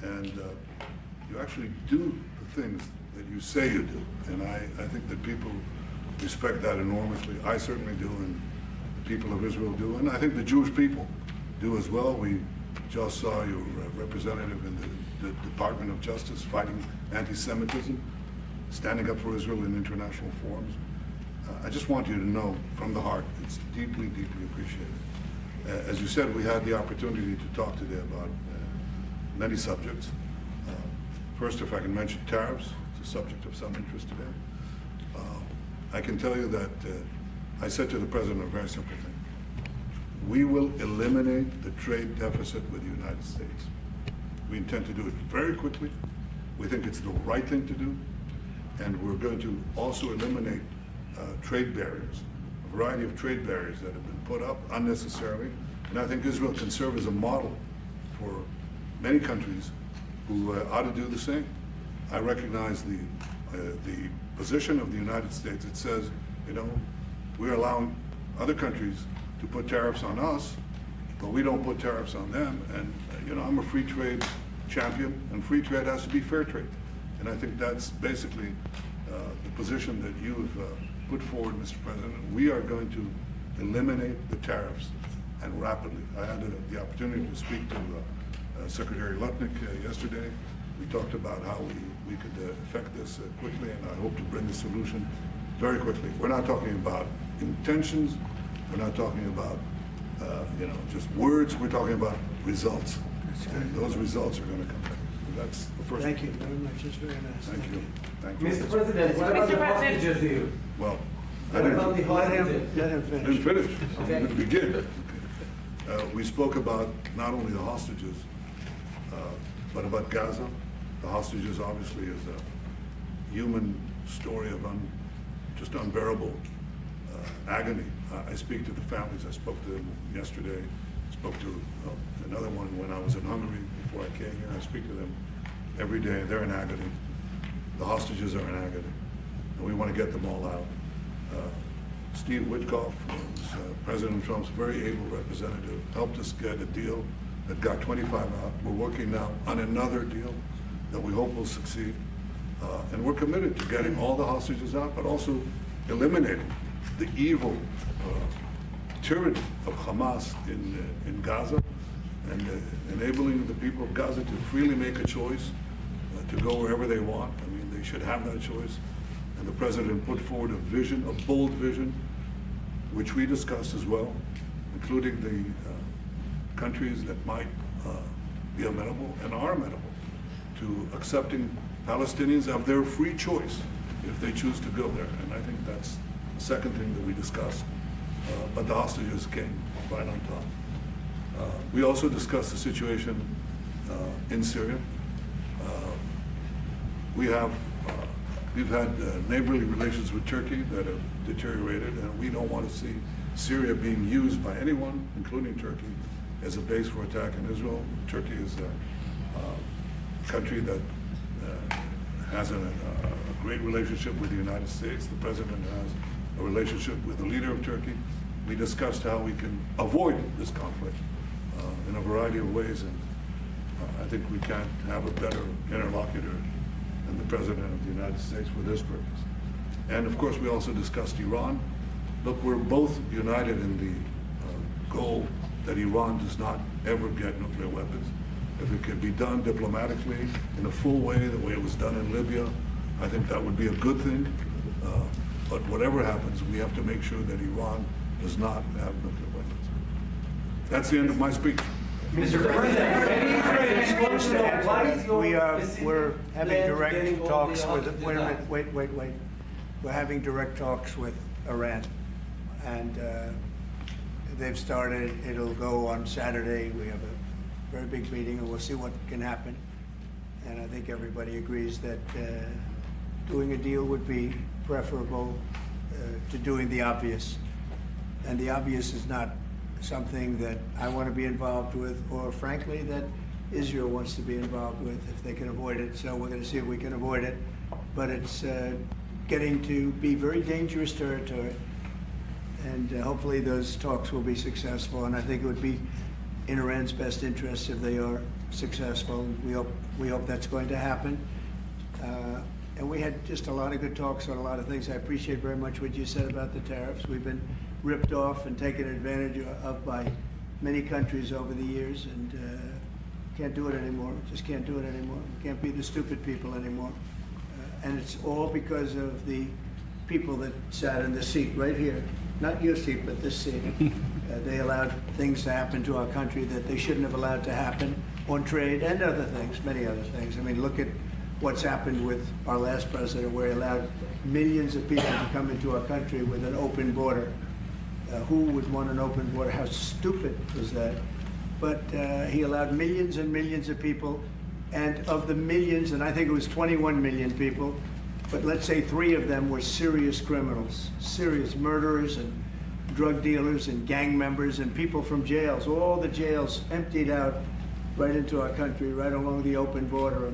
and you actually do the things that you say you do. And I think that people respect that enormously. I certainly do, and the people of Israel do, and I think the Jewish people do as well. We just saw your representative in the Department of Justice fighting anti-Semitism, standing up for Israel in international forums. I just want you to know from the heart, it's deeply, deeply appreciated. As you said, we had the opportunity to talk today about many subjects. First, if I can mention tariffs, it's a subject of some interest today. I can tell you that I said to the President a very simple thing. We will eliminate the trade deficit with the United States. We intend to do it very quickly. We think it's the right thing to do. And we're going to also eliminate trade barriers, a variety of trade barriers that have been put up unnecessarily. And I think Israel can serve as a model for many countries who ought to do the same. I recognize the position of the United States. It says, you know, we're allowing other countries to put tariffs on us, but we don't put tariffs on them. And, you know, I'm a free trade champion, and free trade has to be fair trade. And I think that's basically the position that you've put forward, Mr. President. We are going to eliminate the tariffs, and rapidly. I had the opportunity to speak to Secretary Lutnick yesterday. We talked about how we could effect this quickly, and I hope to bring the solution very quickly. We're not talking about intentions. We're not talking about you know, just words. We're talking about results. And those results are going to come. That's the first. Thank you very much. It's very nice. Thank you. Thank you. Mr. President, what about the hostages deal? Well, What about the Let hostages? him I didn't finish. finish. Okay. I didn't begin. We spoke about not only the hostages, but about Gaza. The hostages obviously is a human story of just unbearable agony. I speak to the families. I spoke to them yesterday. Spoke to another one when I was in Hungary before I came here. I speak to them every day. They're in agony. The hostages are in agony, and we want to get them all out. Steve Witkoff, who's President Trump's very able representative, helped us get a deal that got 25 out. We're working now on another deal that we hope will succeed. And we're committed to getting all the hostages out, but also eliminating the evil tyranny of Hamas in Gaza, and enabling the people of Gaza to freely make a choice to go wherever they want. I mean, they should have that choice. And the President put forward a vision, a bold vision, which we discussed as well, including the countries that might be amenable and are amenable to accepting Palestinians of their free choice if they choose to go there. And I think that's the second thing that we discussed. But the hostages came right on top. We also discussed the situation in Syria. We've had neighborly relations with Turkey that have deteriorated, and we don't want to see Syria being used by anyone, including Turkey, as a base for attack in Israel. Turkey is a country that has a great relationship with the United States. The President has a relationship with the leader of Turkey. We discussed how we can avoid this conflict in a variety of ways, and I think we can't have a better interlocutor than the President of the United States for this purpose. And of course, we also discussed Iran. Look, we're both united in the goal that Iran does not ever get nuclear weapons. If it can be done diplomatically in a full way, the way it was done in Libya, I think that would be a good thing. But whatever happens, we have to make sure that Iran does not have nuclear weapons. That's the end of my speech. Mr. President, what is your We're having plan direct getting all talks the with, hostages wait a minute, out? wait. We're having direct talks with Iran. And they've started, it'll go on Saturday. We have a very big meeting, and we'll see what can happen. And I think everybody agrees that doing a deal would be preferable to doing the obvious. And the obvious is not something that I want to be involved with, or frankly, that Israel wants to be involved with if they can avoid it. So we're going to see if we can avoid it. But it's getting to be very dangerous territory. And hopefully those talks will be successful. And I think it would be in Iran's best interests if they are successful. We hope that's going to happen. And we had just a lot of good talks on a lot of things. I appreciate very much what you said about the tariffs. We've been ripped off and taken advantage of by many countries over the years, and can't do it anymore. Just can't do it anymore. We can't be the stupid people anymore. And it's all because of the people that sat in the seat right here. Not your seat, but this seat. They allowed things to happen to our country that they shouldn't have allowed to happen on trade and other things, many other things. I mean, look at what's happened with our last president, where he allowed millions of people to come into our country with an open border. Who would want an open border? How stupid was that? But he allowed millions and millions of people, and of the millions, and I think it was 21 million people, but let's say 3 of them were serious criminals, serious murderers and drug dealers and gang members and people from jails. All the jails emptied out right into our country, right along the open border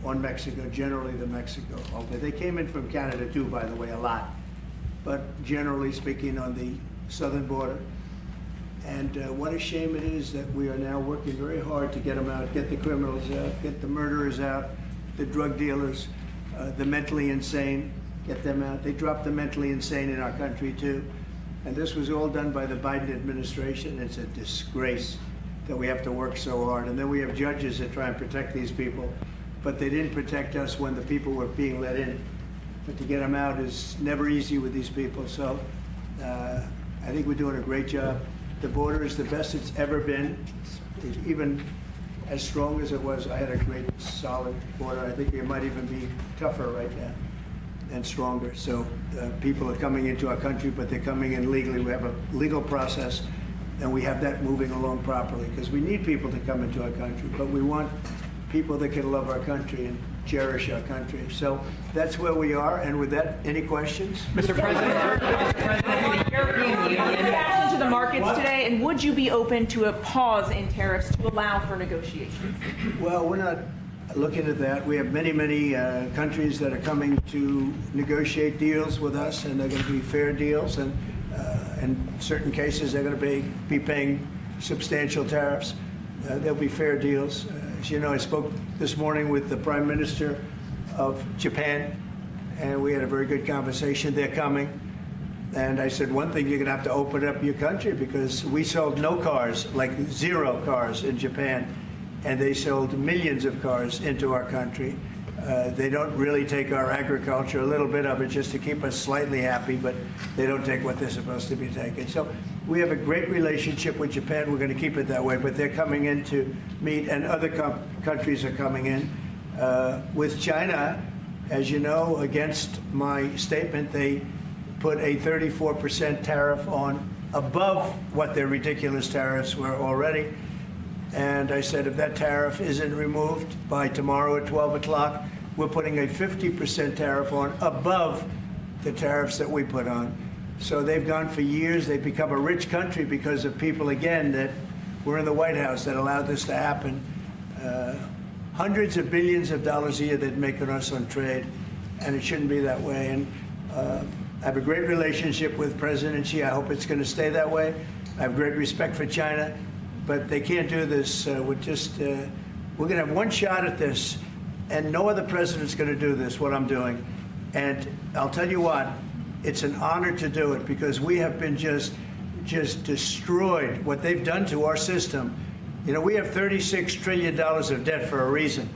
on Mexico, generally the Mexico. Okay, they came in from Canada too, by the way, a lot. But generally speaking, on the southern border. And what a shame it is that we are now working very hard to get them out, get the criminals out, get the murderers out, the drug dealers, the mentally insane, get them out. They dropped the mentally insane in our country too. And this was all done by the Biden administration. It's a disgrace that we have to work so hard. And then we have judges that try and protect these people, but they didn't protect us when the people were being let in. But to get them out is never easy with these people. So I think we're doing a great job. The border is the best it's ever been. It's even as strong as it was. I had a great, solid border. I think it might even be tougher right now and stronger. So people are coming into our country, but they're coming in legally. We have a legal process, and we have that moving along properly, because we need people to come into our country, but we want people that can love our country and cherish our country. So that's where we are. And with that, any questions? Mr. President, the European Union reaction to the markets today, and would you be open to a pause in tariffs to allow for negotiations? Well, we're not looking at that. We have many, many countries that are coming to negotiate deals with us, and they're going to be fair deals. And in certain cases, they're going to be paying substantial tariffs. There'll be fair deals. As you know, I spoke this morning with the Prime Minister of Japan, and we had a very good conversation. They're coming. And I said, one thing, you're going to have to open up your country, because we sold no cars, like 0 cars in Japan, and they sold millions of cars into our country. They don't really take our agriculture, a little bit of it just to keep us slightly happy, but they don't take what they're supposed to be taking. So we have a great relationship with Japan. We're going to keep it that way, but they're coming in to meet, and other countries are coming in. With China, as you know, against my statement, they put a 34% tariff on above what their ridiculous tariffs were already. And I said, if that tariff isn't removed by tomorrow at 12 o'clock, we're putting a 50% tariff on above the tariffs that we put on. So they've gone for years. They've become a rich country because of people, again, that were in the White House that allowed this to happen. Hundreds of billions of dollars a year they'd make on us on trade, and it shouldn't be that way. And I have a great relationship with President Xi. I hope it's going to stay that way. I have great respect for China. But they can't do this. We're going to have one shot at this, and no other president's going to do this, what I'm doing. And I'll tell you what, it's an honor to do it, because we have been just destroyed, what they've done to our system. You know, we have $36 trillion of debt for a reason.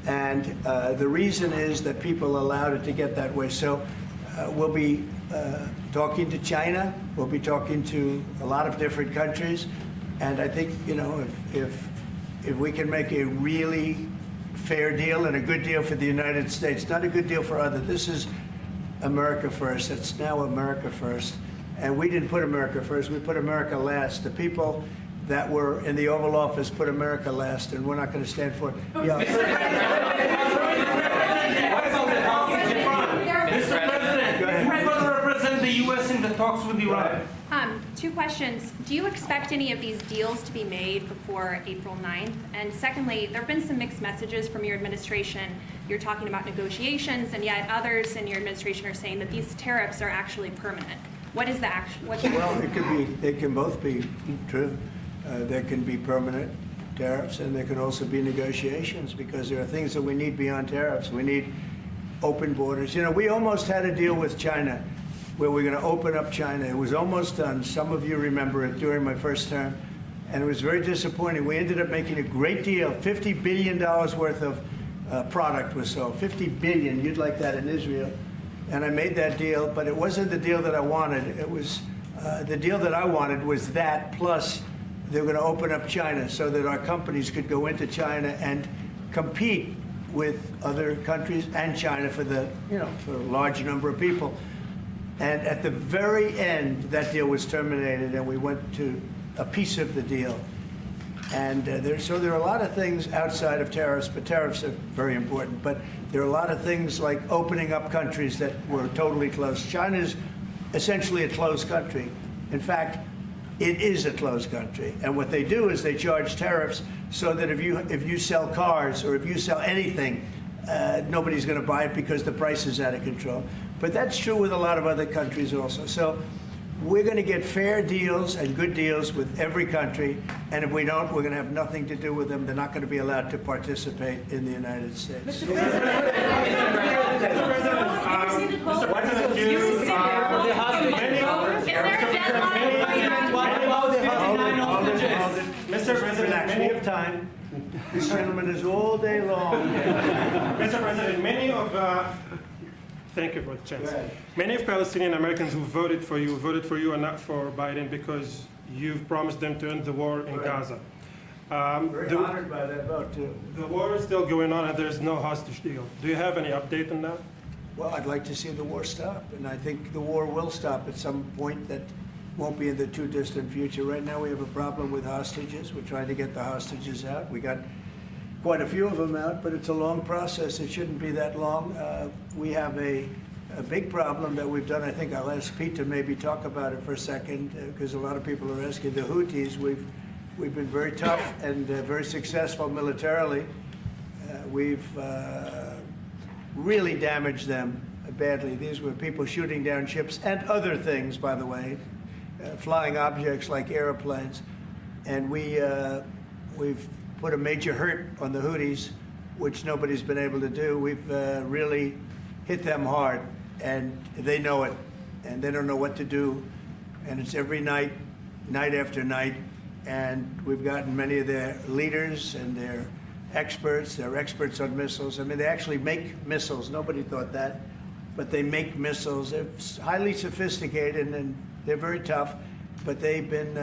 And the reason is that people allowed it to get that way. So we'll be talking to China. We'll be talking to a lot of different countries. And I think, you know, if we can make a really fair deal and a good deal for the United States, not a good deal for others. This is America first. It's now America first. And we didn't put America first. We put America last. The people that were in the Oval Office put America last, and we're not going to stand for it. Yeah. Mr. President, who's going to represent the U.S. in the talks with Iran? 2 questions. Do you expect any of these deals to be made before April 9th? And secondly, there have been some mixed messages from your administration. You're talking about negotiations, and yet others in your administration are saying that these tariffs are actually permanent. What is the action? Well, it could be. They can both be true. There can be permanent tariffs, and there can also be negotiations, because there are things that we need beyond tariffs. We need open borders. You know, we almost had a deal with China where we're going to open up China. It was almost done. Some of you remember it during my first term, and it was very disappointing. We ended up making a great deal. $50 billion worth of product was sold. $50 billion. You'd like that in Israel. And I made that deal, but it wasn't the deal that I wanted. It was the deal that I wanted was that, plus they're going to open up China so that our companies could go into China and compete with other countries and China for the, you know, for a large number of people. And at the very end, that deal was terminated, and we went to a piece of the deal. And so there are a lot of things outside of tariffs, but tariffs are very important. But there are a lot of things like opening up countries that were totally closed. China's essentially a closed country. In fact, it is a closed country. And what they do is they charge tariffs so that if you sell cars or if you sell anything, nobody's going to buy it because the price is out of control. But that's true with a lot of other countries also. So we're going to get fair deals and good deals with every country. And if we don't, we're going to have nothing to do with them. They're not going to be allowed to participate in the United States. Mr. President, Relax, we have time. This gentleman is all day long. Mr. President, thank you for the chance. Many of Palestinian Americans who voted for you and not for Biden because you've promised them to end the war in Gaza. Very honored by that vote, too. The war is still going on and there's no hostage deal. Do you have any update on that? Well, I'd like to see the war stop, and I think the war will stop at some point that won't be in the too distant future. Right now we have a problem with hostages. We're trying to get the hostages out. We got quite a few of them out, but it's a long process. It shouldn't be that long. We have a big problem that we've done. I think I'll ask Pete to maybe talk about it for a second, because a lot of people are asking. The Houthis, we've been very tough and very successful militarily. We've really damaged them badly. These were people shooting down ships and other things, by the way, flying objects like airplanes. And we've put a major hurt on the Houthis, which nobody's been able to do. We've really hit them hard, and they know it, and they don't know what to do. And it's every night, night after night. And we've gotten many of their leaders and their experts. They're experts on missiles. I mean, they actually make missiles. Nobody thought that. But they make missiles. They're highly sophisticated, and they're very tough. But they've been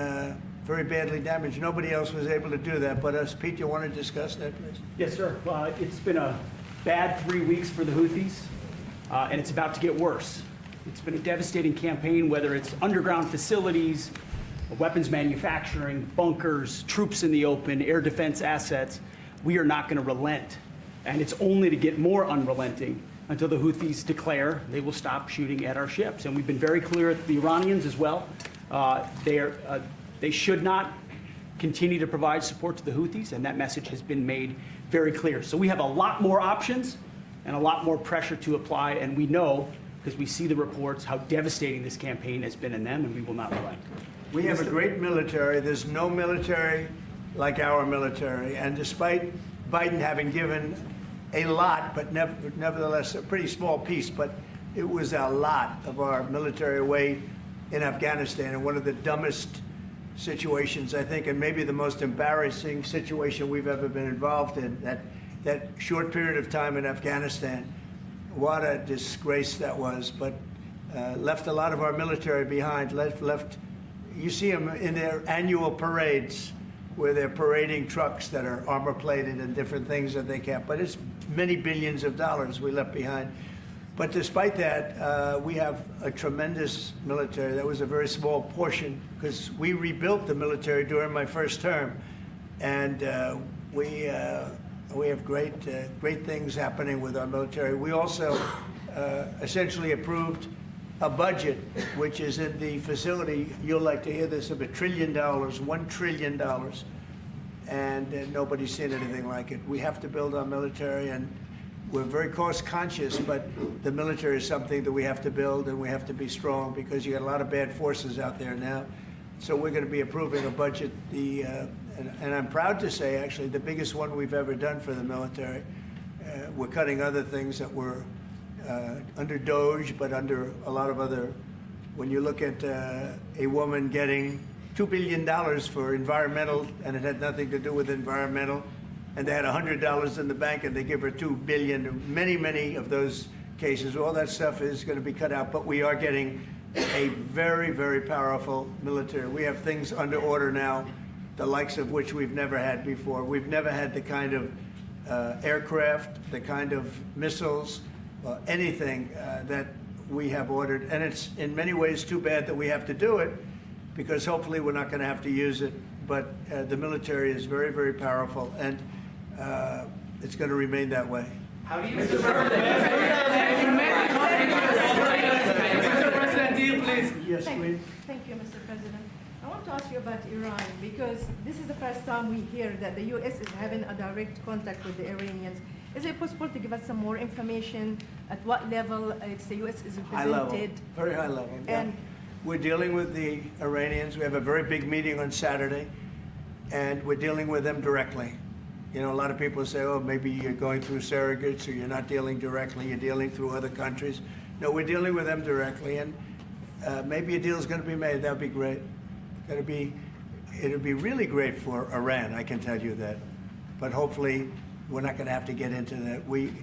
very badly damaged. Nobody else was able to do that but us. Pete, you want to discuss that, please? Yes, sir. It's been a bad 3 weeks for the Houthis, and it's about to get worse. It's been a devastating campaign, whether it's underground facilities, weapons manufacturing, bunkers, troops in the open, air defense assets. We are not going to relent, and it's only to get more unrelenting until the Houthis declare they will stop shooting at our ships. And we've been very clear at the Iranians as well. They should not continue to provide support to the Houthis, and that message has been made very clear. So we have a lot more options and a lot more pressure to apply, and we know, because we see the reports, how devastating this campaign has been in them, and we will not relent. We have a great military. There's no military like our military. And despite Biden having given a lot, but nevertheless a pretty small piece, but it was a lot of our military away in Afghanistan, and one of the dumbest situations, I think, and maybe the most embarrassing situation we've ever been involved in, that short period of time in Afghanistan. What a disgrace that was, but left a lot of our military behind, left. You see them in their annual parades where they're parading trucks that are armor-plated and different things that they can't. But it's many billions of dollars we left behind. But despite that, we have a tremendous military. That was a very small portion, because we rebuilt the military during my first term. And we have great things happening with our military. We also essentially approved a budget, which is in the facility, you'll like to hear this, of $1 trillion, $1 trillion, and nobody's seen anything like it. We have to build our military, and we're very cost conscious, but the military is something that we have to build, and we have to be strong, because you got a lot of bad forces out there now. So we're going to be approving a budget, and I'm proud to say, actually, the biggest one we've ever done for the military. We're cutting other things that were under DOGE, but under a lot of other. When you look at a woman getting $2 billion for environmental, and it had nothing to do with environmental, and they had $100 in the bank, and they give her $2 billion. Many of those cases, all that stuff is going to be cut out. But we are getting a very, very powerful military. We have things under order now, the likes of which we've never had before. We've never had the kind of aircraft, the kind of missiles, anything that we have ordered. And it's in many ways too bad that we have to do it, because hopefully we're not going to have to use it. But the military is very, very powerful, and it's going to remain that way. How do you, Mr. President, do you please? Yes, Thank please. Thank you, Mr. President. I want to ask you about Iran, because this is the first time we hear that the U.S. is having a direct contact with the Iranians. Is it possible to give us some more information at what level the U.S. is High level, represented? very high level. Yeah. And We're dealing with the Iranians. We have a very big meeting on Saturday, and we're dealing with them directly. You know, a lot of people say, oh, maybe you're going through surrogates, or you're not dealing directly, you're dealing through other countries. No, we're dealing with them directly, and maybe a deal is going to be made. That would be great. It'll be really great for Iran, I can tell you that. But hopefully, we're not going to have to get into that. We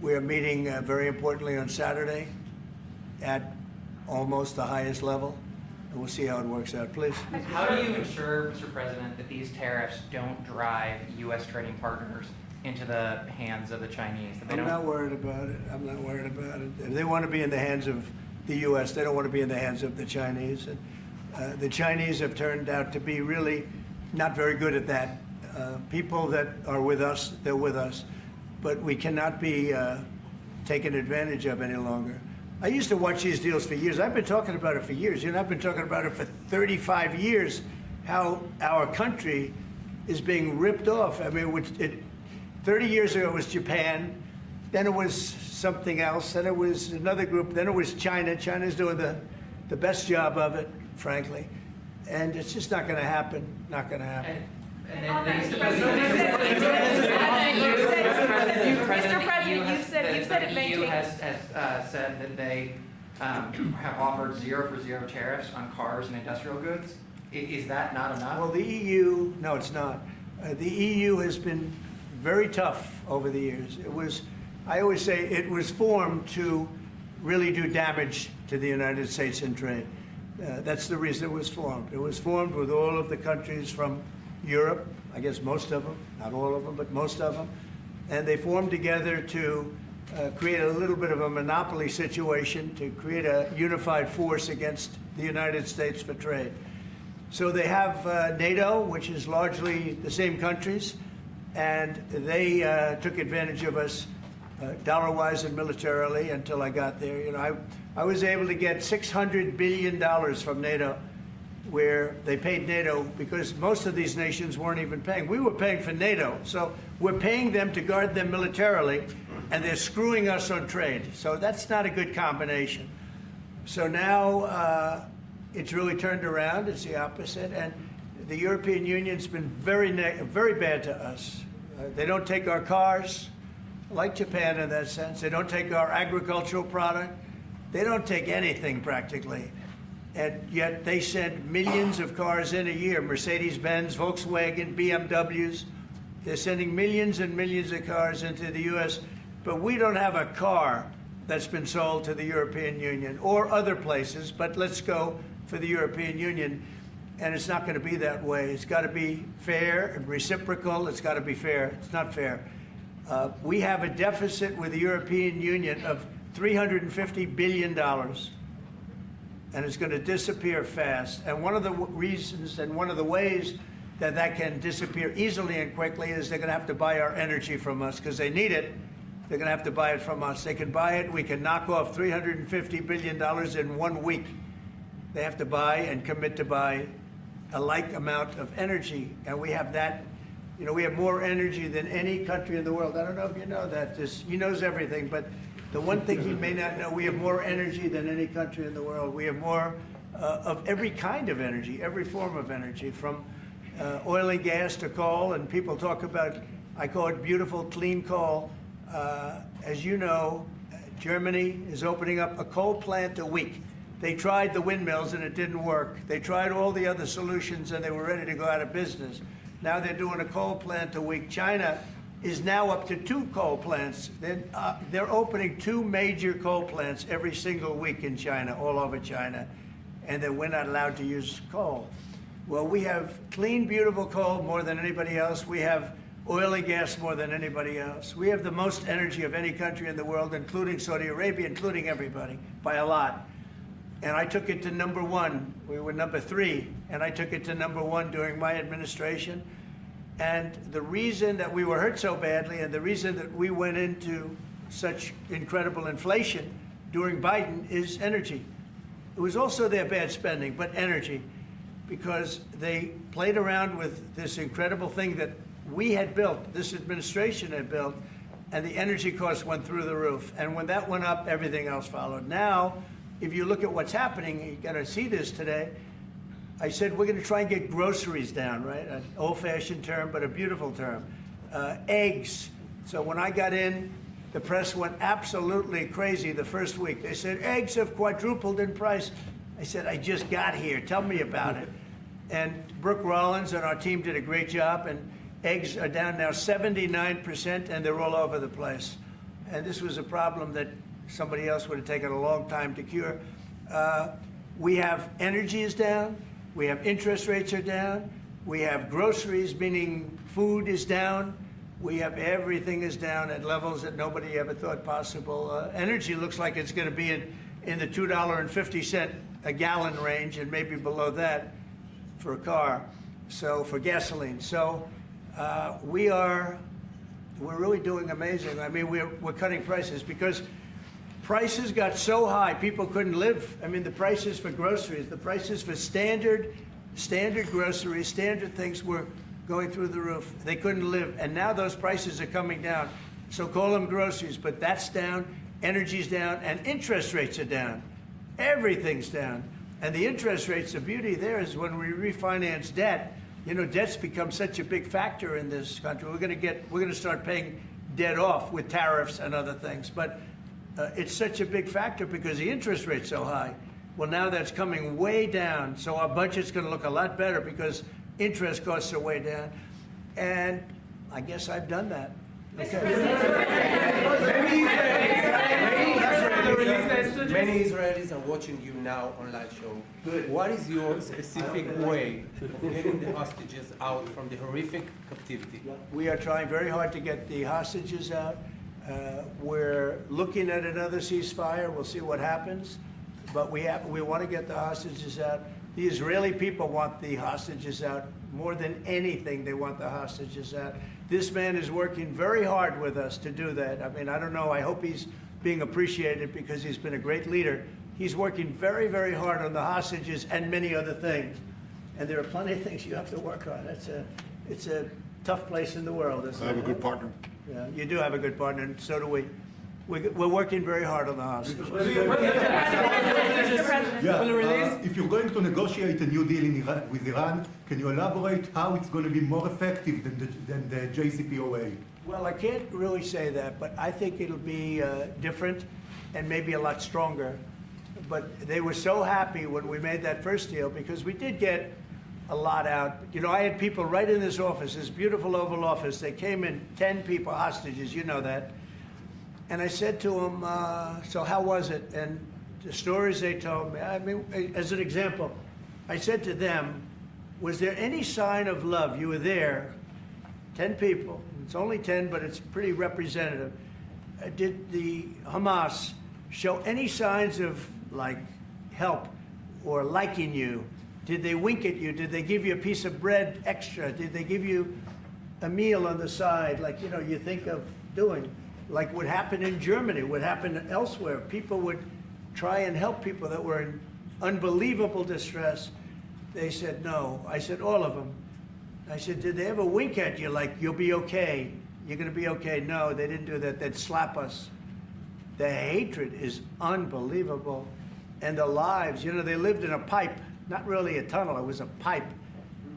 are meeting very importantly on Saturday at almost the highest level, and we'll see how it works out. Please. How do you ensure, Mr. President, that these tariffs don't drive U.S. trading partners into the hands of the Chinese? That they I'm don't... not worried about it. I'm not worried about it. If they want to be in the hands of the U.S., they don't want to be in the hands of the Chinese. And the Chinese have turned out to be really not very good at that. People that are with us, they're with us. But we cannot be taken advantage of any longer. I used to watch these deals for years. I've been talking about it for years. You know, I've been talking about it for 35 years, how our country is being ripped off. I mean, 30 years ago it was Japan, then it was something else, then it was another group, then it was China. China's doing the best job of it, frankly. And it's just not going to happen, not going to happen. Mr. President, you said it the EU maintains. has said that they have offered 0 for 0 tariffs on cars and industrial goods. Is that not enough? Well, the EU, no, it's not. The EU has been very tough over the years. I always say it was formed to really do damage to the United States in trade. That's the reason it was formed. It was formed with all of the countries from Europe, I guess most of them, not all of them, but most of them. And they formed together to create a little bit of a monopoly situation, to create a unified force against the United States for trade. So they have NATO, which is largely the same countries, and they took advantage of us dollar-wise and militarily until I got there. You know, I was able to get $600 billion from NATO, where they paid NATO because most of these nations weren't even paying. We were paying for NATO, so we're paying them to guard them militarily, and they're screwing us on trade. So that's not a good combination. So now it's really turned around. It's the opposite, and the European Union's been very bad to us. They don't take our cars, like Japan in that sense. They don't take our agricultural product. They don't take anything practically. And yet they send millions of cars in a year, Mercedes-Benz, Volkswagen, BMWs. They're sending millions and millions of cars into the U.S., but we don't have a car that's been sold to the European Union or other places, but let's go for the European Union. And it's not going to be that way. It's got to be fair and reciprocal. It's got to be fair. It's not fair. We have a deficit with the European Union of $350 billion. And it's going to disappear fast. And one of the reasons and one of the ways that that can disappear easily and quickly is they're going to have to buy our energy from us because they need it. They're going to have to buy it from us. They can buy it. We can knock off $350 billion in 1 week. They have to buy and commit to buy a like amount of energy. And we have that. You know, we have more energy than any country in the world. I don't know if you know that. He knows everything, but the one thing he may not know, we have more energy than any country in the world. We have more of every kind of energy, every form of energy, from oil and gas to coal. And people talk about, I call it beautiful, clean coal. As you know, Germany is opening up a coal plant a week. They tried the windmills and it didn't work. They tried all the other solutions and they were ready to go out of business. Now they're doing a coal plant a week. China is now up to 2 coal plants. They're opening 2 major coal plants every single week in China, all over China, and then we're not allowed to use coal. Well, we have clean, beautiful coal more than anybody else. We have oil and gas more than anybody else. We have the most energy of any country in the world, including Saudi Arabia, including everybody, by a lot. And I took it to number 1. We were number 3, and I took it to number 1 during my administration. And the reason that we were hurt so badly and the reason that we went into such incredible inflation during Biden is energy. It was also their bad spending, but energy, because they played around with this incredible thing that we had built, this administration had built, and the energy costs went through the roof. And when that went up, everything else followed. Now, if you look at what's happening, you got to see this today. I said we're going to try and get groceries down, right? An old-fashioned term, but a beautiful term. Eggs. So when I got in, the press went absolutely crazy the first week. They said, eggs have quadrupled in price. I said, I just got here. Tell me about it. And Brooke Rollins and our team did a great job, and eggs are down now 79%, and they're all over the place. And this was a problem that somebody else would have taken a long time to cure. We have energy is down. We have interest rates are down. We have groceries, meaning food is down. We have everything is down at levels that nobody ever thought possible. Energy looks like it's going to be in the $2.50 a gallon range, and maybe below that for a car. So for gasoline. So we're really doing amazing. I mean, we're cutting prices because prices got so high, people couldn't live. I mean, the prices for groceries, the prices for standard groceries, standard things were going through the roof. They couldn't live. And now those prices are coming down. So call them groceries, but that's down, energy's down, and interest rates are down. Everything's down. And the interest rates, the beauty there is when we refinance debt, you know, debt's become such a big factor in this country. We're going to start paying debt off with tariffs and other things. But it's such a big factor because the interest rate's so high. Well, now that's coming way down, so our budget's going to look a lot better because interest costs are way down. And I guess I've done that. Many Israelis are watching you now on live show. Good. What is your specific way of getting the hostages out from the horrific captivity? We are trying very hard to get the hostages out. We're looking at another ceasefire. We'll see what happens. But we want to get the hostages out. The Israeli people want the hostages out more than anything. They want the hostages out. This man is working very hard with us to do that. I mean, I don't know. I hope he's being appreciated because he's been a great leader. He's working very, very hard on the hostages and many other things. And there are plenty of things you have to work on. It's a tough place in the world, isn't it? I have a good partner. Yeah, you do have a good partner, and so do we. We're working very hard on the hostages. If you're going to negotiate a new deal with Iran, can you elaborate how it's going to be more effective than the JCPOA? Well, I can't really say that, but I think it'll be different and maybe a lot stronger. But they were so happy when we made that first deal because we did get a lot out. You know, I had people right in this office, this beautiful Oval Office. They came in, 10 people, hostages, you know that. And I said to them, so how was it? And the stories they told me, I mean, as an example, I said to them, was there any sign of love? You were there, 10 people. It's only 10, but it's pretty representative. Did the Hamas show any signs of, like, help or liking you? Did they wink at you? Did they give you a piece of bread extra? Did they give you a meal on the side, like, you know, you think of doing? Like would happen in Germany, would happen elsewhere. People would try and help people that were in unbelievable distress. They said no. I said all of them. I said, did they ever wink at you like, you'll be okay, you're going to be okay? No, they didn't do that. They'd slap us. The hatred is unbelievable. and the lives. You know, they lived in a pipe, not really a tunnel, it was a pipe.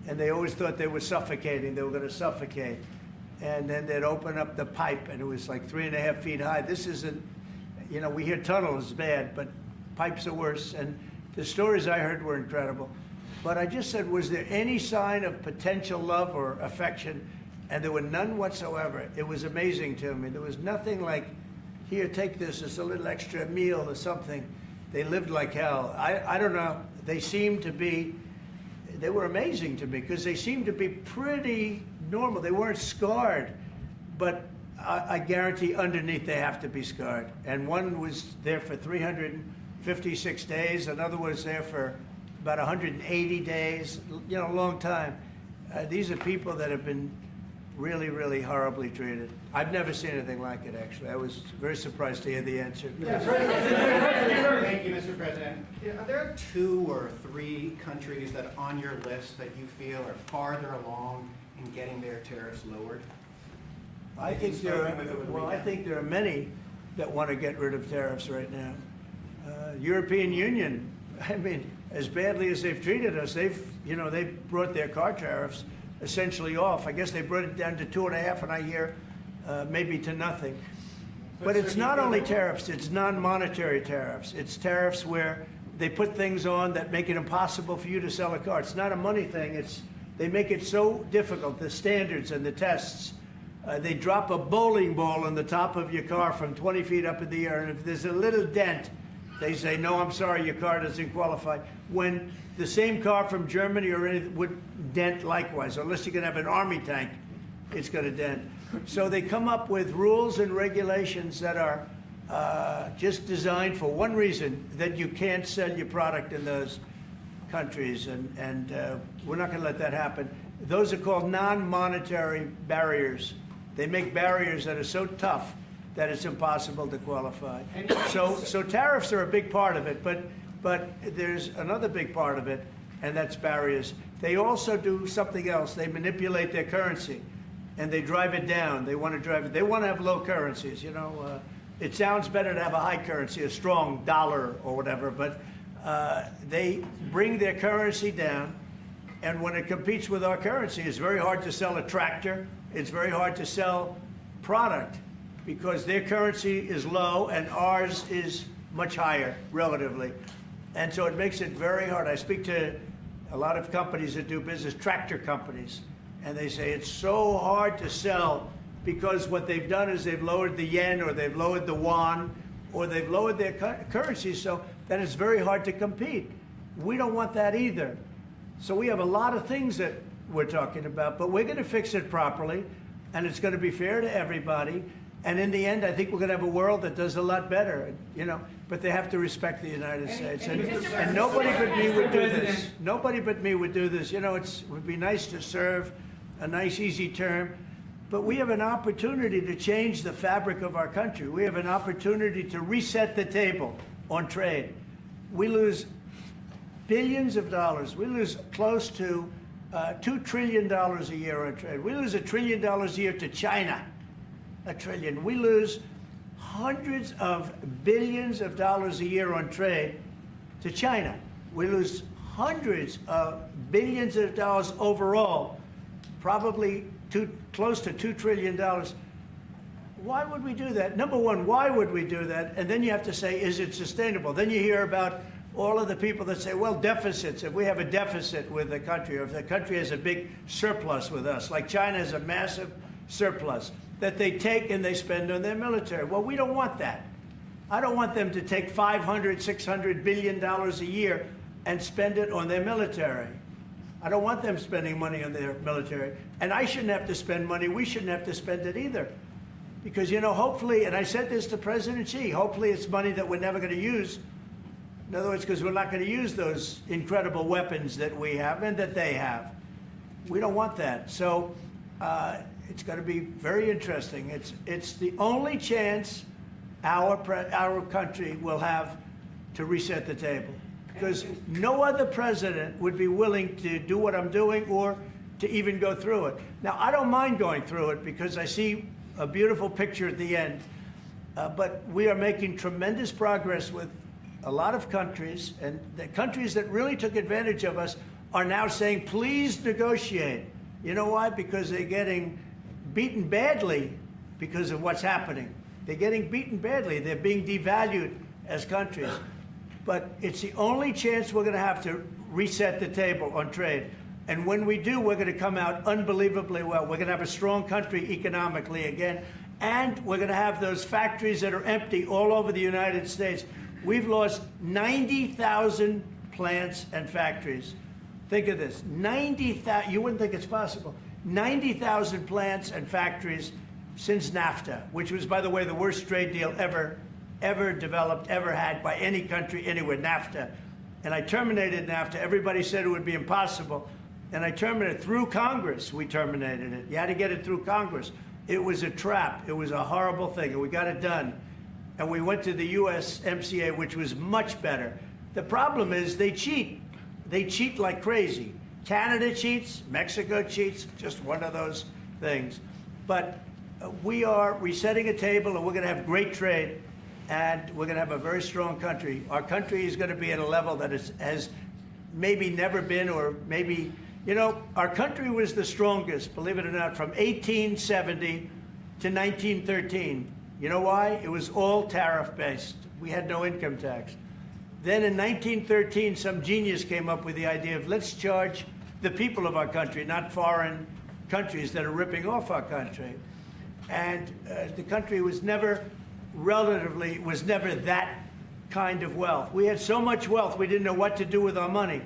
And they always thought they were suffocating, they were going to suffocate. And then they'd open up the pipe, and it was like 3.5 feet high. This isn't, you know, we hear tunnel is bad, but pipes are worse. And the stories I heard were incredible. But I just said, was there any sign of potential love or affection? And there were none whatsoever. It was amazing to me. There was nothing like, here, take this, it's a little extra meal or something. They lived like hell. I don't know. They seemed to be, they were amazing to me because they seemed to be pretty normal. They weren't scarred, but I guarantee underneath they have to be scarred. And one was there for 356 days. Another was there for about 180 days, you know, a long time. These are people that have been really, really horribly treated. I've never seen anything like it, actually. I was very surprised to hear the answer. Thank you, Mr. President. Are there 2 or 3 countries that are on your list that you feel are farther along in getting their tariffs lowered? I think there are many that want to get rid of tariffs right now. European Union, I mean, as badly as they've treated us, they've brought their car tariffs essentially off. I guess they brought it down to 2.5, and I hear maybe to nothing. But it's not only tariffs, it's non-monetary tariffs. It's tariffs where they put things on that make it impossible for you to sell a car. It's not a money thing. They make it so difficult, the standards and the tests. They drop a bowling ball on the top of your car from 20 feet up in the air, and if there's a little dent, they say, no, I'm sorry, your car doesn't qualify. When the same car from Germany or anything would dent likewise, unless you can have an army tank, it's going to dent. So they come up with rules and regulations that are just designed for one reason, that you can't sell your product in those countries, and we're not going to let that happen. Those are called non-monetary barriers. They make barriers that are so tough that it's impossible to qualify. So tariffs are a big part of it, but there's another big part of it, and that's barriers. They also do something else. They manipulate their currency, and they drive it down. They want to have low currencies. You know, it sounds better to have a high currency, a strong dollar or whatever, but they bring their currency down, and when it competes with our currency, it's very hard to sell a tractor. It's very hard to sell product because their currency is low and ours is much higher relatively. And so it makes it very hard. I speak to a lot of companies that do business, tractor companies, and they say it's so hard to sell because what they've done is they've lowered the yen or they've lowered the yuan or they've lowered their currency so that it's very hard to compete. We don't want that either. So we have a lot of things that we're talking about, but we're going to fix it properly, and it's going to be fair to everybody. And in the end, I think we're going to have a world that does a lot better, you know, but they have to respect the United States. And nobody but me would do this. Nobody but me would do this. You know, it would be nice to serve a nice, easy term, but we have an opportunity to change the fabric of our country. We have an opportunity to reset the table on trade. We lose billions of dollars. We lose close to $2 trillion a year on trade. We lose $1 trillion a year to China. $1 trillion. We lose hundreds of billions of dollars a year on trade to China. We lose hundreds of billions of dollars overall, probably close to $2 trillion. Why would we do that? Number one, why would we do that? And then you have to say, is it sustainable? Then you hear about all of the people that say, well, deficits. If we have a deficit with the country, or if the country has a big surplus with us, like China has a massive surplus, that they take and they spend on their military. Well, we don't want that. I don't want them to take $500, $600 billion a year and spend it on their military. I don't want them spending money on their military. And I shouldn't have to spend money. We shouldn't have to spend it either. Because, you know, hopefully, and I said this to President Xi, hopefully it's money that we're never going to use. In other words, because we're not going to use those incredible weapons that we have and that they have. We don't want that. So it's going to be very interesting. It's the only chance our country will have to reset the table. Because no other president would be willing to do what I'm doing or to even go through it. Now, I don't mind going through it because I see a beautiful picture at the end. But we are making tremendous progress with a lot of countries, and the countries that really took advantage of us are now saying, please negotiate. You know why? Because they're getting beaten badly because of what's happening. They're getting beaten badly. They're being devalued as countries. But it's the only chance we're going to have to reset the table on trade. And when we do, we're going to come out unbelievably well. We're going to have a strong country economically again. And we're going to have those factories that are empty all over the United States. We've lost 90,000 plants and factories. Think of this, 90,000, you wouldn't think it's possible. 90,000 plants and factories since NAFTA, which was, by the way, the worst trade deal ever developed, ever had by any country anywhere, NAFTA. And I terminated NAFTA. Everybody said it would be impossible. And I terminated it through Congress. We terminated it. You had to get it through Congress. It was a trap. It was a horrible thing. And we got it done. And we went to the USMCA, which was much better. The problem is they cheat. They cheat like crazy. Canada cheats, Mexico cheats, just one of those things. But we are resetting a table, and we're going to have great trade, and we're going to have a very strong country. Our country is going to be at a level that has maybe never been, or maybe, you know, our country was the strongest, believe it or not, from 1870 to 1913. You know why? It was all tariff-based. We had no income tax. Then in 1913, some genius came up with the idea of let's charge the people of our country, not foreign countries that are ripping off our country. And the country was never that kind of wealth. We had so much wealth, we didn't know what to do with our money.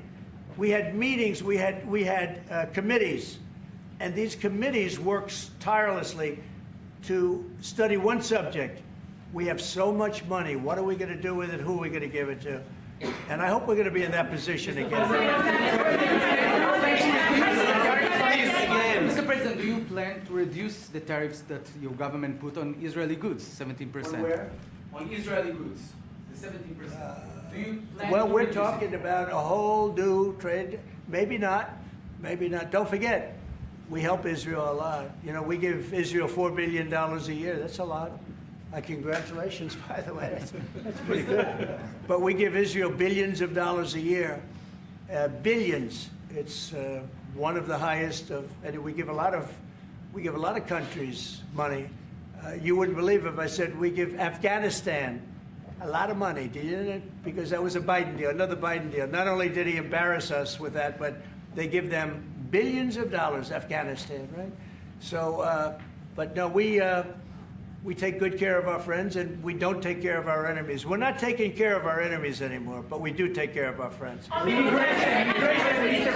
We had meetings, we had committees, and these committees worked tirelessly to study one subject. We have so much money. What are we going to do with it? Who are we going to give it to? And I hope we're going to be in that position again. Mr. President, do you plan to reduce the tariffs that your government put on Israeli goods, 17%? On where? On Israeli goods, the 17%. Do you plan Well, to we're reduce talking it? about a whole new trade. Maybe not. Maybe not. Don't forget, we help Israel a lot. You know, we give Israel $4 billion a year. That's a lot. Congratulations, by the way. That's pretty good. But we give Israel billions of dollars a year. Billions. It's one of the highest of, and we give a lot of countries money. You wouldn't believe if I said we give Afghanistan a lot of money, didn't it? Because that was a Biden deal, another Biden deal. Not only did he embarrass us with that, but they give them billions of dollars, Afghanistan, right? So, but no, we take good care of our friends, and we don't take care of our enemies. We're not taking care of our enemies anymore, but we do take care of our friends. Mr.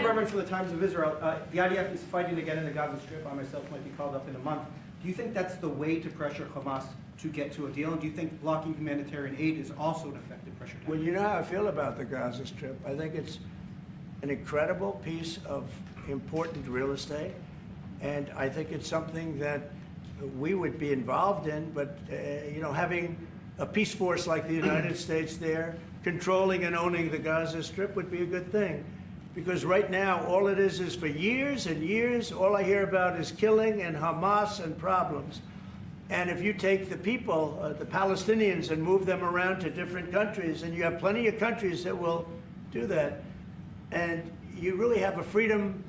Berman for the Times of Israel. The IDF is fighting again in the Gaza Strip. I myself might be called up in a month. Do you think that's the way to pressure Hamas to get to a deal? And do you think blocking humanitarian aid is also an effective pressure tactic? Well, you know how I feel about the Gaza Strip. I think it's an incredible piece of important real estate, and I think it's something that we would be involved in, but you know, having a peace force like the United States there, controlling and owning the Gaza Strip would be a good thing. Because right now, all it is for years and years, all I hear about is killing and Hamas and problems. And if you take the people, the Palestinians, and move them around to different countries, and you have plenty of countries that will do that, and you really have a freedom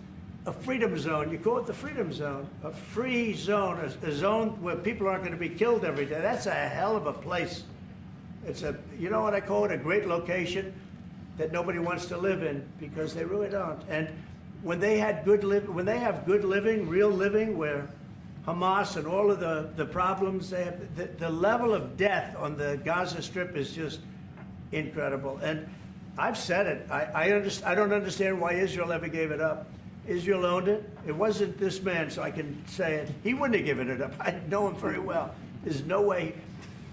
zone. You call it the freedom zone, a free zone, a zone where people aren't going to be killed every day. That's a hell of a place. It's a, you know what I call it, a great location that nobody wants to live in, because they really don't. And when they have good living, real living, where Hamas and all of the problems they have, the level of death on the Gaza Strip is just incredible. And I've said it. I don't understand why Israel ever gave it up. Israel owned it. It wasn't this man, so I can say it. He wouldn't have given it up. I know him very well. There's no way.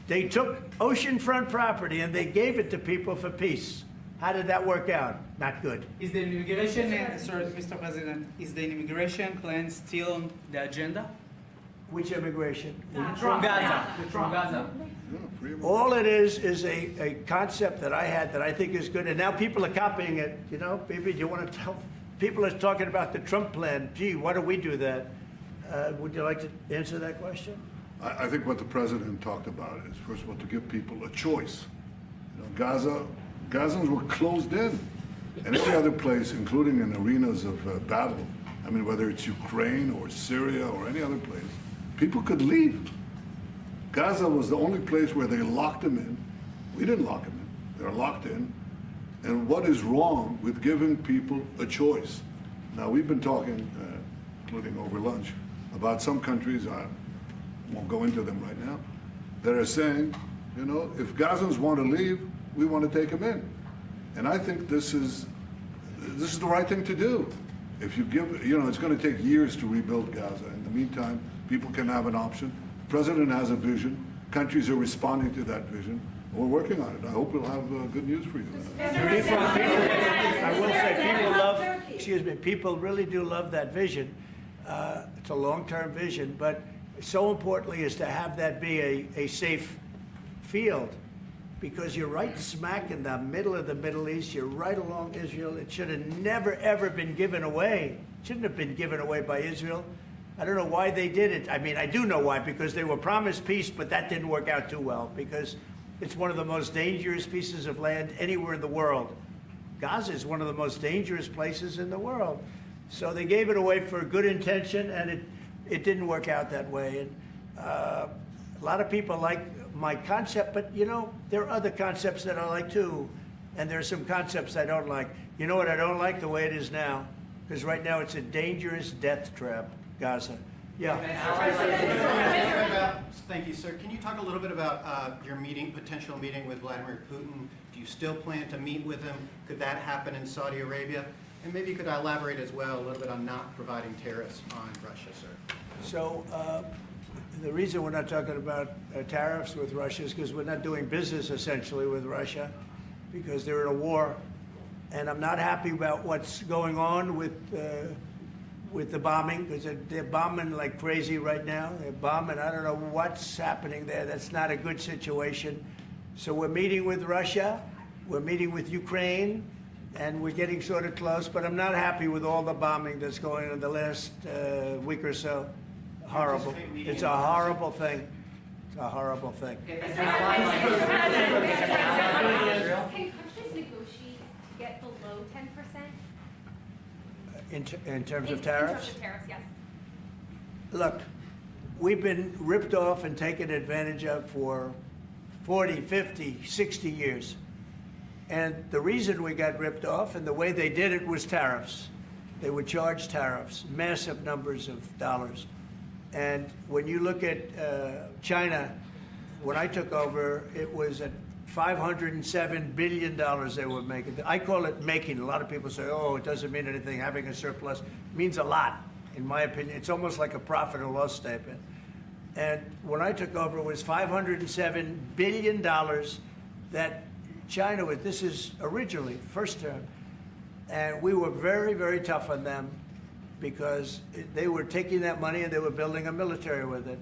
They took oceanfront property and they gave it to people for peace. How did that work out? Not good. Is the immigration, sorry, Mr. President, is the immigration plan still on the agenda? Which immigration? From Gaza. From Gaza. All it is a concept that I had that I think is good, and now people are copying it. You know, maybe you want to tell. People are talking about the Trump plan. Gee, why don't we do that? Would you like to answer that question? I think what the president talked about is, first of all, to give people a choice. You know, Gazans were closed in. And every other place, including in arenas of battle, I mean, whether it's Ukraine or Syria or any other place, people could leave. Gaza was the only place where they locked them in. We didn't lock them in. They're locked in. And what is wrong with giving people a choice? Now, we've been talking, including over lunch, about some countries, I won't go into them right now, that are saying, you know, if Gazans want to leave, we want to take them in. And I think this is the right thing to do. If you give, you know, it's going to take years to rebuild Gaza. In the meantime, people can have an option. The president has a vision. Countries are responding to that vision. We're working on it. I hope we'll have good news for you. I will say, people really do love that vision. It's a long-term vision, but so importantly is to have that be a safe field, because you're right smack in the middle of the Middle East. You're right along Israel. It should have never, ever been given away. It shouldn't have been given away by Israel. I don't know why they did it. I mean, I do know why, because they were promised peace, but that didn't work out too well, because it's one of the most dangerous pieces of land anywhere in the world. Gaza is one of the most dangerous places in the world. So they gave it away for good intention, and it didn't work out that way. And a lot of people like my concept, but you know, there are other concepts that I like too. And there are some concepts I don't like. You know what I don't like? The way it is now. Because right now it's a dangerous death trap, Gaza. Yeah. Thank you, sir. Can you talk a little bit about your potential meeting with Vladimir Putin? Do you still plan to meet with him? Could that happen in Saudi Arabia? And maybe you could elaborate as well a little bit on not providing tariffs on Russia, sir. So the reason we're not talking about tariffs with Russia is because we're not doing business essentially with Russia, because they're in a war. And I'm not happy about what's going on with the bombing, because they're bombing like crazy right now. They're bombing. I don't know what's happening there. That's not a good situation. So we're meeting with Russia. We're meeting with Ukraine. And we're getting sort of close. But I'm not happy with all the bombing that's going on the last week or so. Horrible. It's a horrible thing. It's a horrible thing. Can countries negotiate to get below 10%? In terms of In tariffs? terms of tariffs, yes. Look, we've been ripped off and taken advantage of for 40, 50, 60 years. And the reason we got ripped off and the way they did it was tariffs. They would charge tariffs, massive numbers of dollars. And when you look at China, when I took over, it was at $507 billion they were making. I call it making. A lot of people say, oh, it doesn't mean anything. Having a surplus means a lot, in my opinion. It's almost like a profit or loss statement. And when I took over, it was $507 billion that China was, this is originally, first term. And we were very, very tough on them because they were taking that money and they were building a military with it.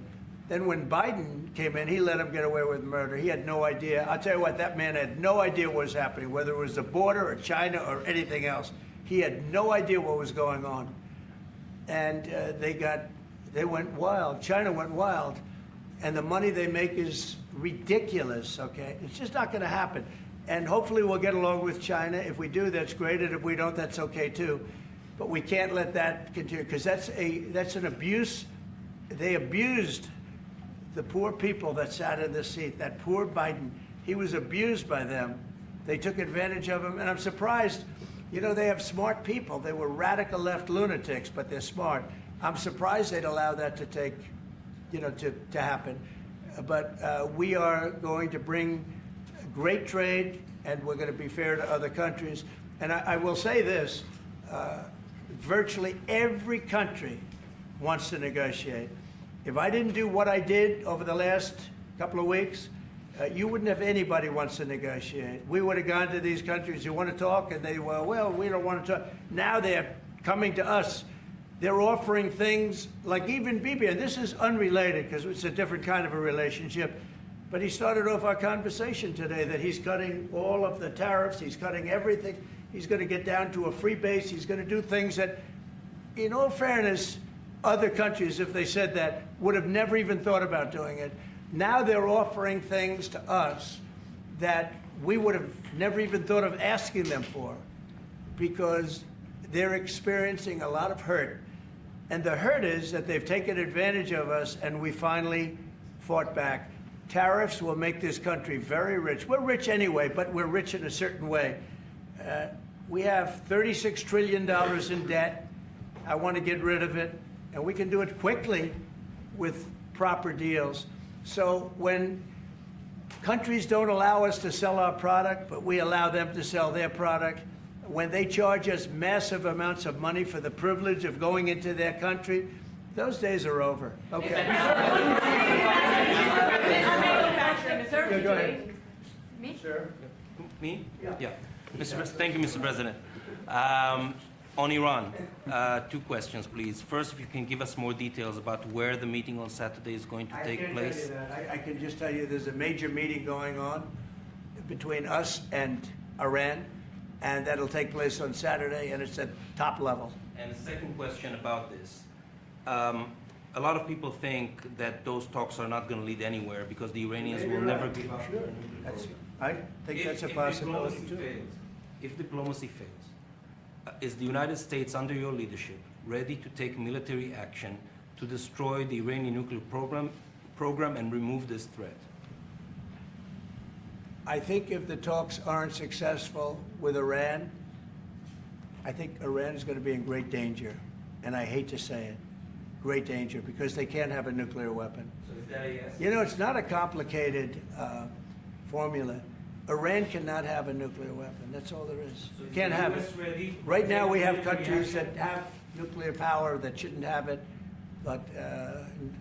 Then when Biden came in, he let him get away with murder. He had no idea. I'll tell you what, that man had no idea what was happening, whether it was the border or China or anything else. He had no idea what was going on. And they went wild. China went wild. And the money they make is ridiculous, okay? It's just not gonna happen. And hopefully we'll get along with China. If we do, that's great. And if we don't, that's okay too. But we can't let that continue, because that's an abuse. They abused the poor people that sat in this seat. That poor Biden, he was abused by them. They took advantage of him, and I'm surprised. You know, they have smart people. They were radical left lunatics, but they're smart. I'm surprised they'd allow that to take, you know, to happen. But we are going to bring great trade, and we're going to be fair to other countries. And I will say this, virtually every country wants to negotiate. If I didn't do what I did over the last couple of weeks, you wouldn't have anybody wants to negotiate. We would have gone to these countries, you want to talk? And they, well, we don't want to talk. Now they're coming to us. They're offering things like even Bibi, and this is unrelated because it's a different kind of a relationship, but he started off our conversation today that he's cutting all of the tariffs, he's cutting everything. He's going to get down to a free base. He's going to do things that, in all fairness, other countries, if they said that, would have never even thought about doing it. Now they're offering things to us that we would have never even thought of asking them for, because they're experiencing a lot of hurt. And the hurt is that they've taken advantage of us, and we finally fought back. Tariffs will make this country very rich. We're rich anyway, but we're rich in a certain way. We have $36 trillion in debt. I want to get rid of it, and we can do it quickly with proper deals. So when countries don't allow us to sell our product, but we allow them to sell their product, when they charge us massive amounts of money for the privilege of going into their country, those days are over. Okay. Sir, go ahead. Me? Sir? Me? Yeah. Thank you, Mr. President. On Iran, two questions, please. First, if you can give us more details about where the meeting on Saturday is going to take place. I can't tell you that. I can just tell you there's a major meeting going on between us and Iran, and that'll take place on Saturday, and it's at top level. And the second question about this. A lot of people think that those talks are not going to lead anywhere because the Iranians will never give up. Sure. I think that's a possibility too. If diplomacy fails, is the United States, under your leadership, ready to take military action to destroy the Iranian nuclear program and remove this threat? I think if the talks aren't successful with Iran, I think Iran is going to be in great danger. And I hate to say it, great danger, because they can't have a nuclear weapon. So is that a yes? You know, it's not a complicated formula. Iran cannot have a nuclear weapon. That's all there is. So is Can't the have US it. ready to Right now, take we have military countries action? that have nuclear power that shouldn't have it. But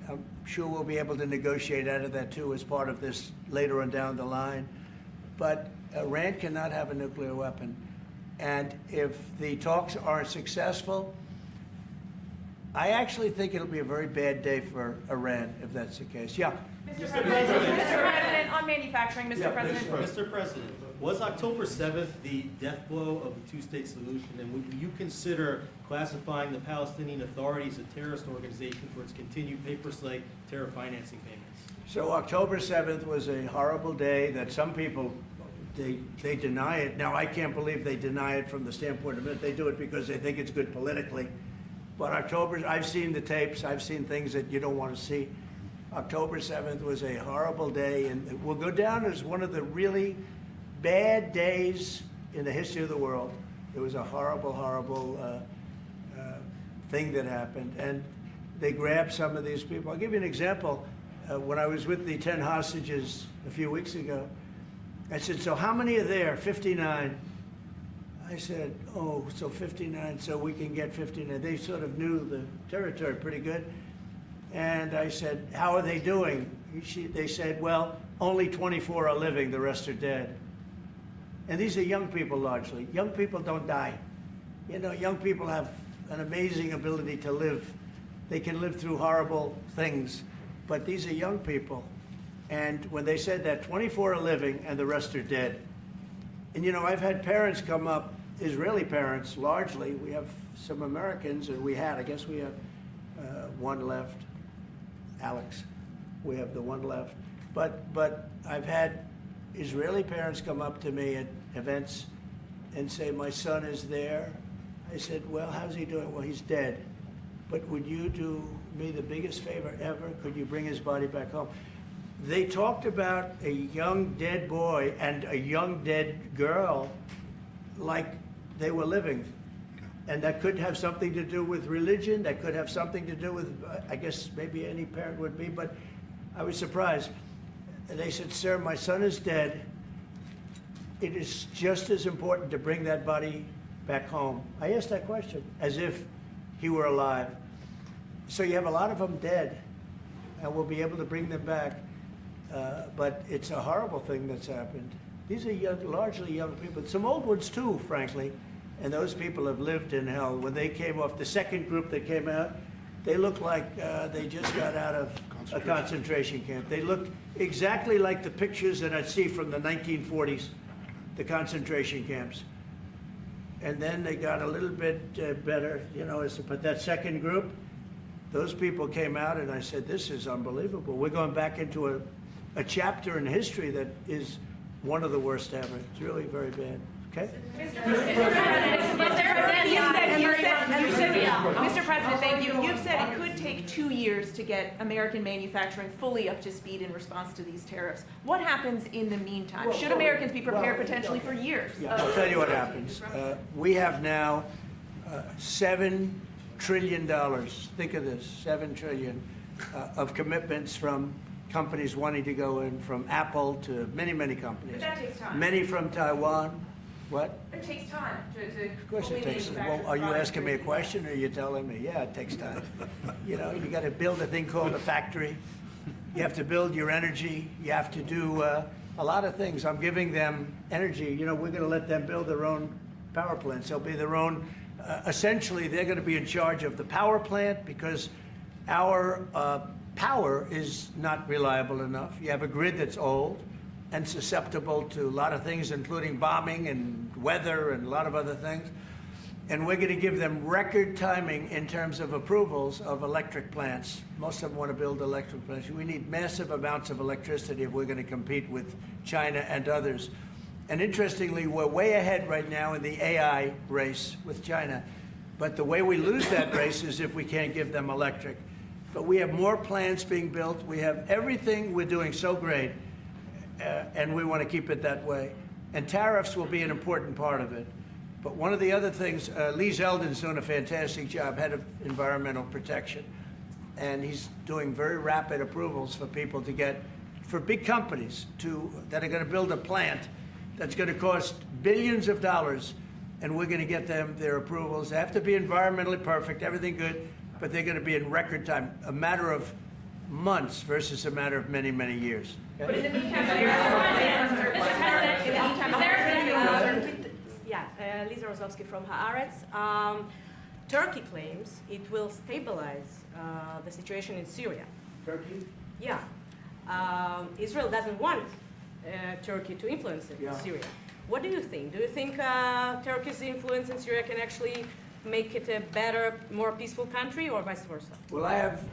I'm sure we'll be able to negotiate out of that too as part of this later on down the line. But Iran cannot have a nuclear weapon. And if the talks aren't successful, I actually think it'll be a very bad day for Iran if that's the case. Yeah. Mr. President, on manufacturing, Mr. President. Mr. President, was October 7th the death blow of the two-state solution, and would you consider classifying the Palestinian Authority as a terrorist organization for its continued pay-for-slay terror financing payments? So October 7th was a horrible day that some people, they deny it. Now, I can't believe they deny it from the standpoint of it. They do it because they think it's good politically. But I've seen the tapes. I've seen things that you don't want to see. October 7th was a horrible day, and it will go down as one of the really bad days in the history of the world. It was a horrible, horrible thing that happened. And they grabbed some of these people. I'll give you an example. When I was with the 10 hostages a few weeks ago, I said, so how many are there? 59. I said, oh, so 59, so we can get 59. They sort of knew the territory pretty good. And I said, how are they doing? They said, well, only 24 are living, the rest are dead. And these are young people largely. Young people don't die. You know, young people have an amazing ability to live. They can live through horrible things, but these are young people. And when they said that, 24 are living and the rest are dead. And you know, I've had parents come up, Israeli parents largely. We have some Americans, and I guess we have one left. Alex, we have the one left. But I've had Israeli parents come up to me at events and say, my son is there. I said, well, how's he doing? Well, he's dead. But would you do me the biggest favor ever? Could you bring his body back home? They talked about a young dead boy and a young dead girl like they were living. And that could have something to do with religion. That could have something to do with, I guess maybe any parent would be, but I was surprised. And they said, sir, my son is dead. It is just as important to bring that body back home. I asked that question as if he were alive. So you have a lot of them dead, and we'll be able to bring them back. But it's a horrible thing that's happened. These are young, largely young people. Some old ones too, frankly. And those people have lived in hell. When they came off, the second group that came out, they looked like they just got out of a concentration camp. They looked exactly like the pictures that I'd see from the 1940s, the concentration camps. And then they got a little bit better, you know, but that second group, those people came out, and I said, this is unbelievable. We're going back into a chapter in history that is one of the worst ever. It's really very bad, okay? Mr. President, thank you. You've said it could take 2 years to get American manufacturing fully up to speed in response to these tariffs. What happens in the meantime? Should Americans be prepared potentially for years? I'll tell you what happens. We have now $7 trillion, think of this, $7 trillion of commitments from companies wanting to go in, from Apple to many, many companies. But that takes time. Many from Taiwan. What? It takes time to Of course fully it takes, manufacture well, are you products. asking me a question or are you telling me? Yeah, it takes time. You know, you gotta build a thing called a factory. You have to build your energy. You have to do a lot of things. I'm giving them energy. You know, we're gonna let them build their own power plants. They'll be their own, essentially, they're gonna be in charge of the power plant because our power is not reliable enough. You have a grid that's old and susceptible to a lot of things, including bombing and weather and a lot of other things. And we're going to give them record timing in terms of approvals of electric plants. Most of them want to build electric plants. We need massive amounts of electricity if we're going to compete with China and others. And interestingly, we're way ahead right now in the AI race with China. But the way we lose that race is if we can't give them electric. But we have more plants being built. We have everything. We're doing so great. And we want to keep it that way. And tariffs will be an important part of it. But one of the other things, Lee Zeldin's doing a fantastic job, head of environmental protection. And he's doing very rapid approvals for people to get, for big companies that are going to build a plant that's going to cost billions of dollars. And we're going to get them their approvals. They have to be environmentally perfect, everything good, but they're going to be in record time, a matter of months versus a matter of many, many years. Okay? But in the meantime, Lisa Rosowski from Haaretz. Turkey claims it will stabilize the situation in Syria. Turkey? Yeah. Israel doesn't want Turkey to influence it in Syria. What do you think? Do you think Turkey's influence in Syria can actually make it a better, more peaceful country, or vice versa? Well, I have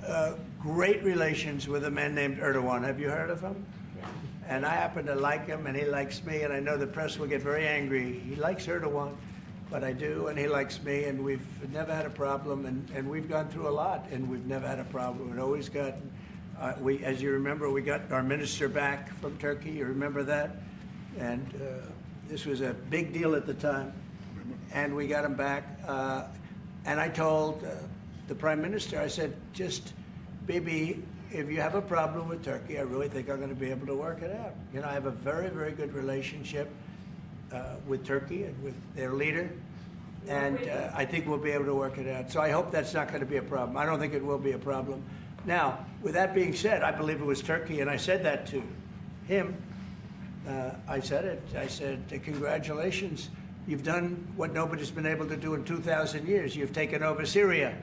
great relations with a man named Erdogan. Have you heard of him? Yeah. And I happen to like him, and he likes me, and I know the press will get very angry. He likes Erdogan, but I do, and he likes me, and we've never had a problem, and we've gone through a lot, and we've never had a problem. We've always got, as you remember, we got our minister back from Turkey. You remember that? And this was a big deal at the time. And we got him back. And I told the prime minister, I said, just, Bibi, if you have a problem with Turkey, I really think I'm going to be able to work it out. You know, I have a very, very good relationship with Turkey and with their leader. And I think we'll be able to work it out. So I hope that's not going to be a problem. I don't think it will be a problem. Now, with that being said, I believe it was Turkey, and I said that to him. I said it. I said, congratulations. You've done what nobody's been able to do in 2,000 years. You've taken over Syria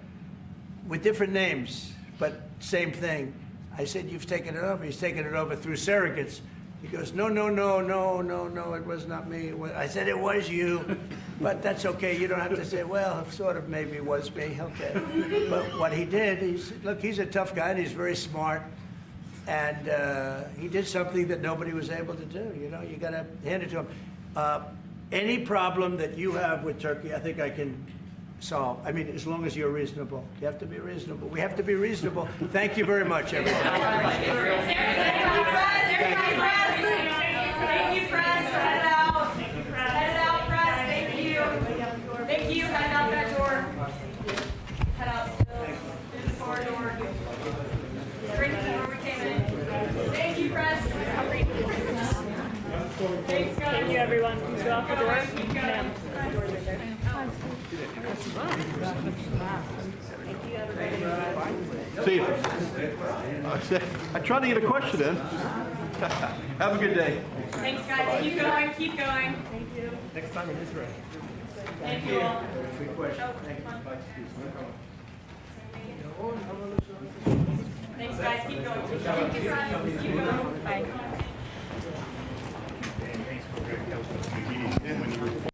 with different names, but same thing. I said, you've taken it over. He's taken it over through surrogates. He goes, no, it was not me. I said, it was you, but that's okay. You don't have to say, well, sort of maybe it was me, okay. But what he did, look, he's a tough guy, and he's very smart. And he did something that nobody was able to do. You know, you got to hand it to him. Any problem that you have with Turkey, I think I can solve. I mean, as long as you're reasonable. You have to be reasonable. We have to be reasonable. Thank you very much, everybody. Thank you, press. Head out. Head out, press. Thank you. Thank you. Head out that door. Head out still. Through the corridor. Straight to where we came in. Thank you, press. Thanks, guys. Thank you, everyone. Please go out the door. Keep going. See you. I tried to get a question in. Have a good day. Thanks, guys. Keep going. Keep going. Thank you. Next time in Israel. Thank you all. Quick question. Thanks, guys. Keep going. Keep going. Keep going. Bye. Thanks for that was a good meeting. And when you report